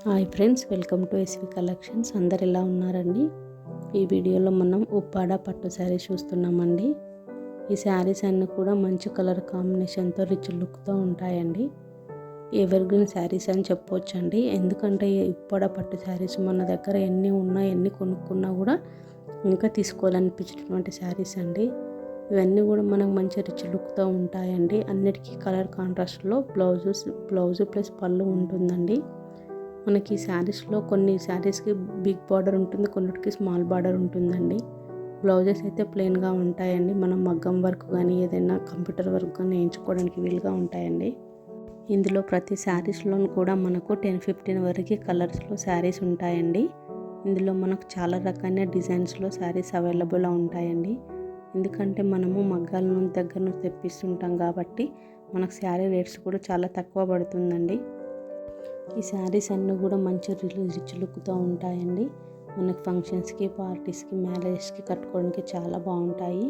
Hi friends, welcome to SV collections. అందరు ఎలా ఉన్నారండి? ఈ వీడియోలో మనం ఉప్పాడ పట్టు శారీ చూస్తున్నామండి. ఈ శారీస్ అన్నీ కూడా మంచి కలర్ కాంబినేషన్తో రిచ్ లుక్తో ఉంటాయండి. ఎవర్ గ్రీన్ శారీస్ అని చెప్పవచ్చండి. ఎందుకంటే ఈ ఉప్పాడ పట్టు శారీస్ మన దగ్గర ఎన్ని ఉన్నా ఎన్ని కొనుక్కున్నా కూడా ఇంకా తీసుకోవాలనిపించినటువంటి శారీస్ అండి. ఇవన్నీ కూడా మనకు మంచి రిచ్ లుక్తో ఉంటాయండి. అన్నిటికీ కలర్ కాంట్రాస్ట్లో బ్లౌజు ప్లస్ పళ్ళు ఉంటుందండి. మనకి శారీస్లో కొన్ని శారీస్కి బిగ్ బార్డర్ ఉంటుంది, కొన్నిటికి స్మాల్ బార్డర్ ఉంటుందండి. బ్లౌజెస్ అయితే ప్లెయిన్గా ఉంటాయండి. మనం మగ్గం వర్క్ కానీ ఏదైనా కంప్యూటర్ వర్క్ కానీ వేయించుకోవడానికి వీలుగా ఉంటాయండి. ఇందులో ప్రతి శారీస్లో కూడా మనకు 10-15 వరకు కలర్స్లో శారీస్ ఉంటాయండి. ఇందులో మనకు చాలా రకాల డిజైన్స్లో శారీస్ అవైలబుల్ ఉంటాయండి. ఎందుకంటే మనము మగ్గాల నుంచి దగ్గర నుంచి తెప్పిస్తుంటాం కాబట్టి మనకు శారీ రేట్స్ కూడా చాలా తక్కువ పడుతుందండి. ఈ శారీస్ అన్నీ కూడా మంచి రిచ్ లుక్తో ఉంటాయండి. మనకి ఫంక్షన్స్కి, పార్టీస్కి, మ్యారేజెస్కి కట్టుకోవడానికి చాలా బాగుంటాయి.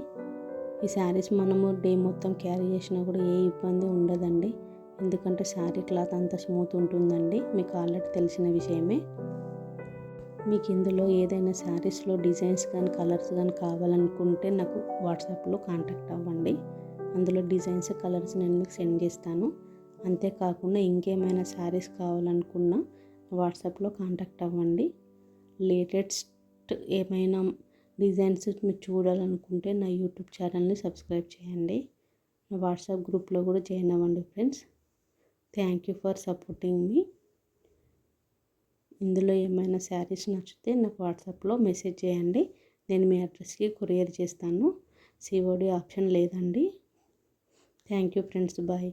ఈ శారీస్ మనము డే మొత్తం క్యారీ చేసినా కూడా ఏ ఇబ్బంది ఉండదండి. ఎందుకంటే శారీ క్లాత్ అంతా స్మూత్ ఉంటుందండి. మీకు ఆల్రెడీ తెలిసిన విషయమే. మీకు ఇందులో ఏదైనా శారీస్లో డిజైన్స్ కానీ కలర్స్ కానీ కావాలనుకుంటే నాకు వాట్సాప్లో కాంటాక్ట్ అవ్వండి. అందులో డిజైన్స్, కలర్స్ నేను మీకు సెండ్ చేస్తాను. అంతేకాకుండా ఇంకేమైనా శారీస్ కావాలనుకున్నా వాట్సాప్లో కాంటాక్ట్ అవ్వండి. లేటెస్ట్ ఏమైనా డిజైన్స్ మీరు చూడాలనుకుంటే నా యూట్యూబ్ ఛానల్ని సబ్స్క్రైబ్ చేయండి. నా వాట్సాప్ గ్రూప్లో కూడా జాయిన్ అవ్వండి friends. Thank you for supporting me. ఇందులో ఏమైనా శారీస్ నచ్చితే నాకు వాట్సాప్లో మెసేజ్ చేయండి. నేను మీ అడ్రస్కి కొరియర్ చేస్తాను. సిఓడి ఆప్షన్ లేదండి. Thank you friends, bye.